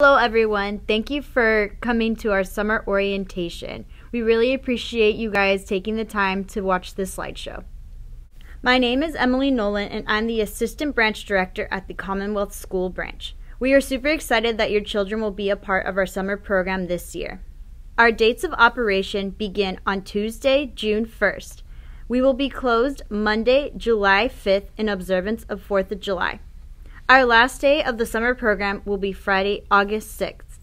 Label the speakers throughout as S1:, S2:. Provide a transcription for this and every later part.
S1: Hello everyone, thank you for coming to our summer orientation. We really appreciate you guys taking the time to watch this slideshow. My name is Emily Nolan and I'm the Assistant Branch Director at the Commonwealth School Branch. We are super excited that your children will be a part of our summer program this year. Our dates of operation begin on Tuesday, June 1st. We will be closed Monday, July 5th in observance of 4th of July. Our last day of the summer program will be Friday, August 6th.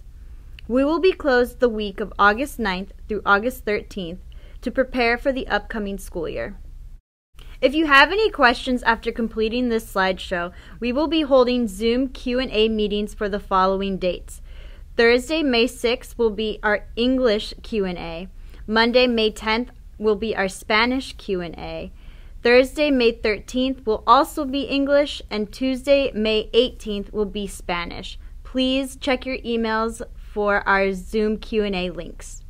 S1: We will be closed the week of August 9th through August 13th to prepare for the upcoming school year. If you have any questions after completing this slideshow, we will be holding Zoom Q&A meetings for the following dates. Thursday, May 6th will be our English Q&A. Monday, May 10th will be our Spanish Q&A. Thursday, May 13th will also be English, and Tuesday, May 18th will be Spanish. Please check your emails for our Zoom Q&A links.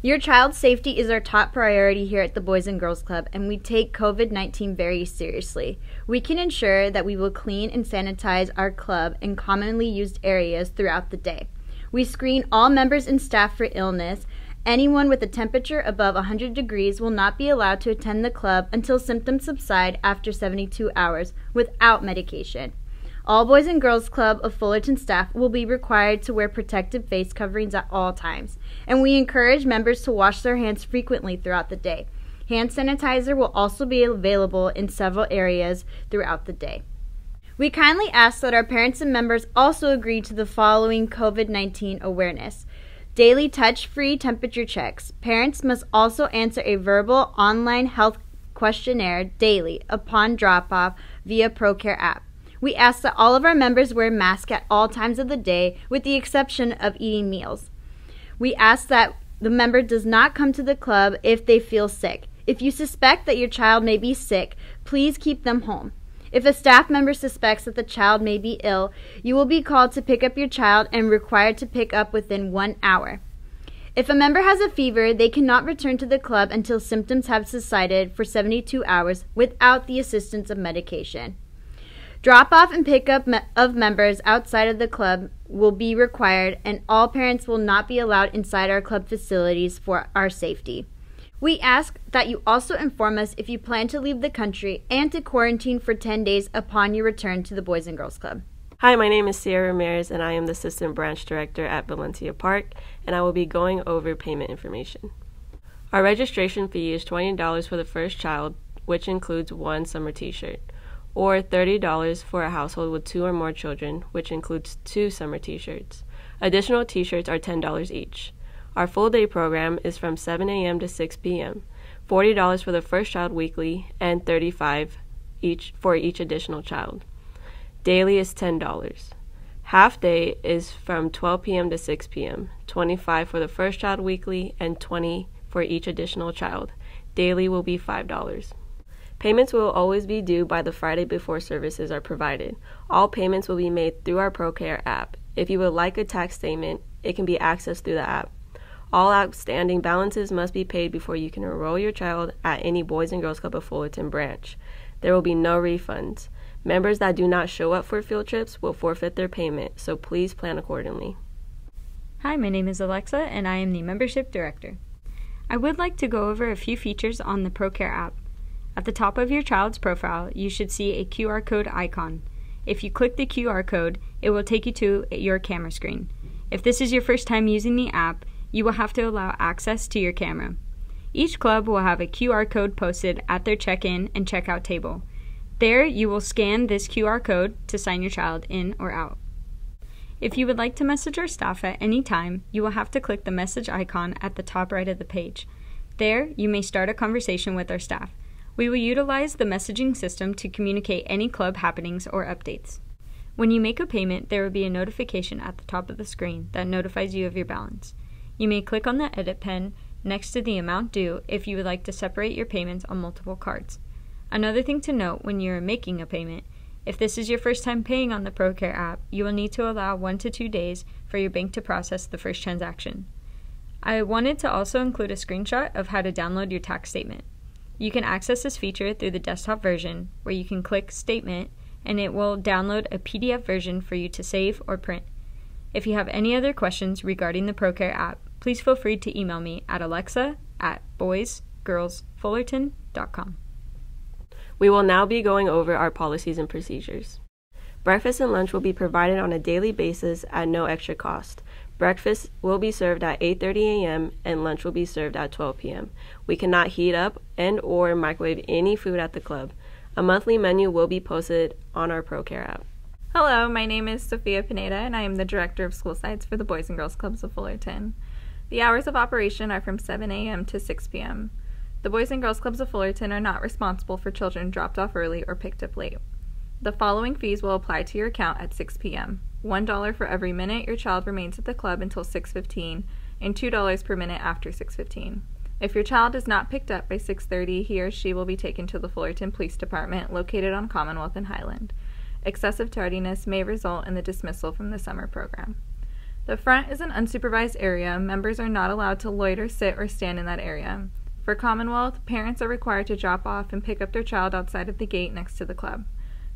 S1: Your child's safety is our top priority here at the Boys and Girls Club, and we take COVID-19 very seriously. We can ensure that we will clean and sanitize our club and commonly used areas throughout the day. We screen all members and staff for illness. Anyone with a temperature above 100 degrees will not be allowed to attend the club until symptoms subside after 72 hours without medication. All Boys and Girls Club of Fullerton staff will be required to wear protective face coverings at all times, and we encourage members to wash their hands frequently throughout the day. Hand sanitizer will also be available in several areas throughout the day. We kindly ask that our parents and members also agree to the following COVID-19 awareness. Daily touch-free temperature checks. Parents must also answer a verbal online health questionnaire daily upon drop-off via ProCare app. We ask that all of our members wear masks at all times of the day with the exception of eating meals. We ask that the member does not come to the club if they feel sick. If you suspect that your child may be sick, please keep them home. If a staff member suspects that the child may be ill, you will be called to pick up your child and required to pick up within 1 hour. If a member has a fever, they cannot return to the club until symptoms have subsided for 72 hours without the assistance of medication. Drop-off and pick-up of members outside of the club will be required, and all parents will not be allowed inside our club facilities for our safety. We ask that you also inform us if you plan to leave the country and to quarantine for 10 days upon your return to the Boys and Girls Club.
S2: Hi, my name is Sierra Ramirez, and I am the Assistant Branch Director at Valencia Park, and I will be going over payment information. Our registration fee is $20 for the first child, which includes one summer t-shirt, or $30 for a household with 2 or more children, which includes 2 summer t-shirts. Additional t-shirts are $10 each. Our full-day program is from 7 a.m. to 6 p.m., $40 for the first child weekly, and $35 for each additional child. Daily is $10. Half-day is from 12 p.m. to 6 p.m., $25 for the first child weekly, and $20 for each additional child. Daily will be $5. Payments will always be due by the Friday before services are provided. All payments will be made through our ProCare app. If you would like a tax statement, it can be accessed through the app. All outstanding balances must be paid before you can enroll your child at any Boys and Girls Club of Fullerton branch. There will be no refunds. Members that do not show up for field trips will forfeit their payment, so please plan accordingly.
S3: Hi, my name is Alexa, and I am the Membership Director. I would like to go over a few features on the ProCare app. At the top of your child's profile, you should see a QR code icon. If you click the QR code, it will take you to your camera screen. If this is your first time using the app, you will have to allow access to your camera. Each club will have a QR code posted at their check-in and check-out table. There, you will scan this QR code to sign your child in or out. If you would like to message our staff at any time, you will have to click the message icon at the top right of the page. There, you may start a conversation with our staff. We will utilize the messaging system to communicate any club happenings or updates. When you make a payment, there will be a notification at the top of the screen that notifies you of your balance. You may click on the edit pen next to the amount due if you would like to separate your payments on multiple cards. Another thing to note when you are making a payment, if this is your first time paying on the ProCare app, you will need to allow 1 to 2 days for your bank to process the first transaction. I wanted to also include a screenshot of how to download your tax statement. You can access this feature through the desktop version, where you can click Statement, and it will download a PDF version for you to save or print. If you have any other questions regarding the ProCare app, please feel free to email me at alexa@boysgirlsfullerton.com.
S2: We will now be going over our policies and procedures. Breakfast and lunch will be provided on a daily basis at no extra cost. Breakfast will be served at 8:30 a.m. and lunch will be served at 12 p.m. We cannot heat up and/or microwave any food at the club. A monthly menu will be posted on our ProCare app.
S4: Hello, my name is Sophia Pineda, and I am the Director of School Sites for the Boys and Girls Clubs of Fullerton. The hours of operation are from 7 a.m. to 6 p.m. The Boys and Girls Clubs of Fullerton are not responsible for children dropped off early or picked up late. The following fees will apply to your account at 6 p.m. $1 for every minute your child remains at the club until 6:15, and $2 per minute after 6:15. If your child is not picked up by 6:30, he or she will be taken to the Fullerton Police Department located on Commonwealth and Highland. Excessive tardiness may result in the dismissal from the summer program. The front is an unsupervised area. Members are not allowed to loiter, sit, or stand in that area. For Commonwealth, parents are required to drop off and pick up their child outside of the gate next to the club.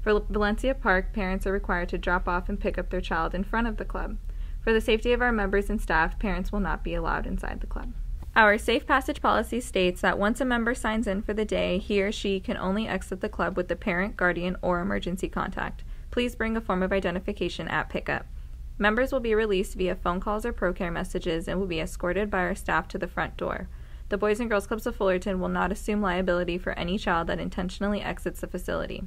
S4: For Valencia Park, parents are required to drop off and pick up their child in front of the club. For the safety of our members and staff, parents will not be allowed inside the club. Our safe passage policy states that once a member signs in for the day, he or she can only exit the club with the parent, guardian, or emergency contact. Please bring a form of identification at pickup. Members will be released via phone calls or ProCare messages and will be escorted by our staff to the front door. The Boys and Girls Clubs of Fullerton will not assume liability for any child that intentionally exits the facility.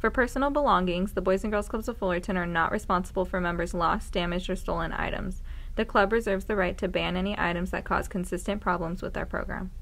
S4: For personal belongings, the Boys and Girls Clubs of Fullerton are not responsible for members' lost, damaged, or stolen items. The club reserves the right to ban any items that cause consistent problems with our program.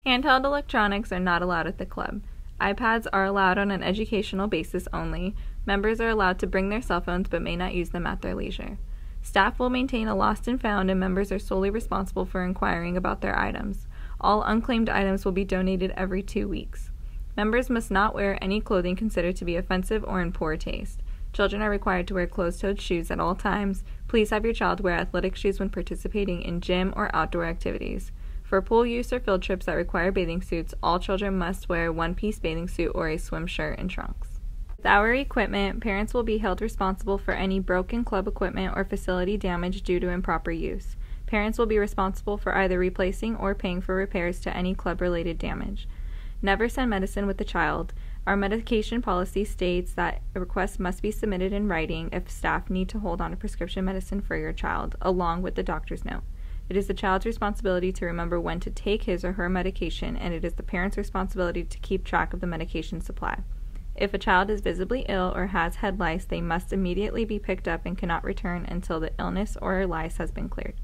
S4: Handheld electronics are not allowed at the club. iPads are allowed on an educational basis only. Members are allowed to bring their cell phones but may not use them at their leisure. Staff will maintain a lost and found, and members are solely responsible for inquiring about their items. All unclaimed items will be donated every 2 weeks. Members must not wear any clothing considered to be offensive or in poor taste. Children are required to wear closed-toed shoes at all times. Please have your child wear athletic shoes when participating in gym or outdoor activities. For pool use or field trips that require bathing suits, all children must wear a one-piece bathing suit or a swim shirt and trunks. With our equipment, parents will be held responsible for any broken club equipment or facility damage due to improper use. Parents will be responsible for either replacing or paying for repairs to any club-related damage. Never send medicine with the child. Our medication policy states that a request must be submitted in writing if staff need to hold on to prescription medicine for your child, along with the doctor's note. It is the child's responsibility to remember when to take his or her medication, and it is the parent's responsibility to keep track of the medication supply. If a child is visibly ill or has head lice, they must immediately be picked up and cannot return until the illness or lice has been cleared.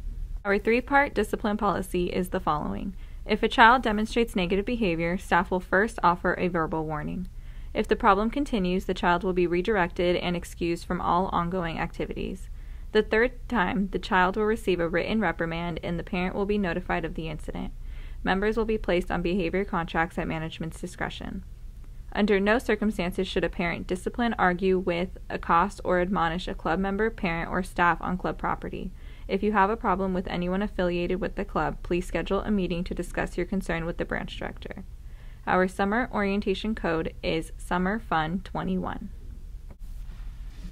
S4: Our 3-part discipline policy is the following. If a child demonstrates negative behavior, staff will first offer a verbal warning. If the problem continues, the child will be redirected and excused from all ongoing activities. The 3rd time, the child will receive a written reprimand and the parent will be notified of the incident. Members will be placed on behavior contracts at management's discretion. Under no circumstances should a parent discipline, argue with, accost, or admonish a club member, parent, or staff on club property. If you have a problem with anyone affiliated with the club, please schedule a meeting to discuss your concern with the branch director. Our summer orientation code is SummerFun21.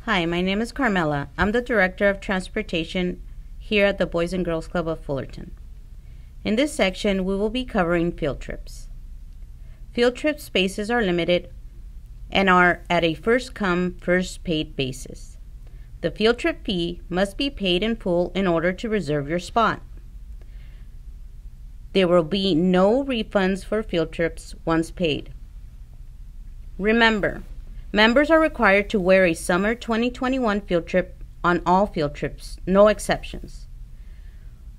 S5: Hi, my name is Carmela. I'm the Director of Transportation here at the Boys and Girls Club of Fullerton. In this section, we will be covering field trips. Field trip spaces are limited and are at a first-come, first-paid basis. The field trip fee must be paid in full in order to reserve your spot. There will be no refunds for field trips once paid. Remember, members are required to wear a summer 2021 field trip on all field trips, no exceptions.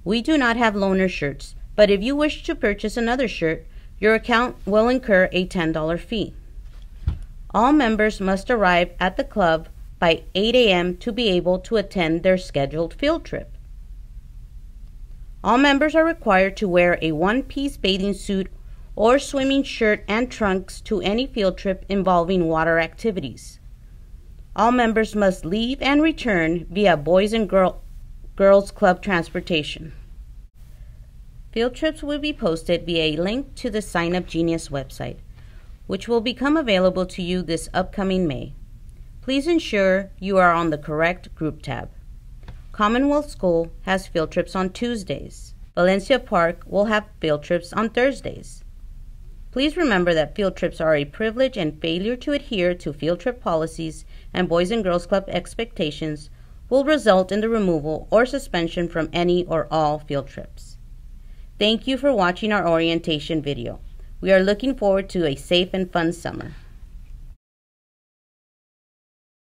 S5: We do not have loaner shirts, but if you wish to purchase another shirt, your account will incur a $10 fee. All members must arrive at the club by 8 a.m. to be able to attend their scheduled field trip. All members are required to wear a one-piece bathing suit or swimming shirt and trunks to any field trip involving water activities. All members must leave and return via Boys and Girls Club transportation. Field trips will be posted via a link to the Sign Up Genius website, which will become available to you this upcoming May. Please ensure you are on the correct group tab. Commonwealth School has field trips on Tuesdays. Valencia Park will have field trips on Thursdays. Please remember that field trips are a privilege, and failure to adhere to field trip policies and Boys and Girls Club expectations will result in the removal or suspension from any or all field trips. Thank you for watching our orientation video. We are looking forward to a safe and fun summer.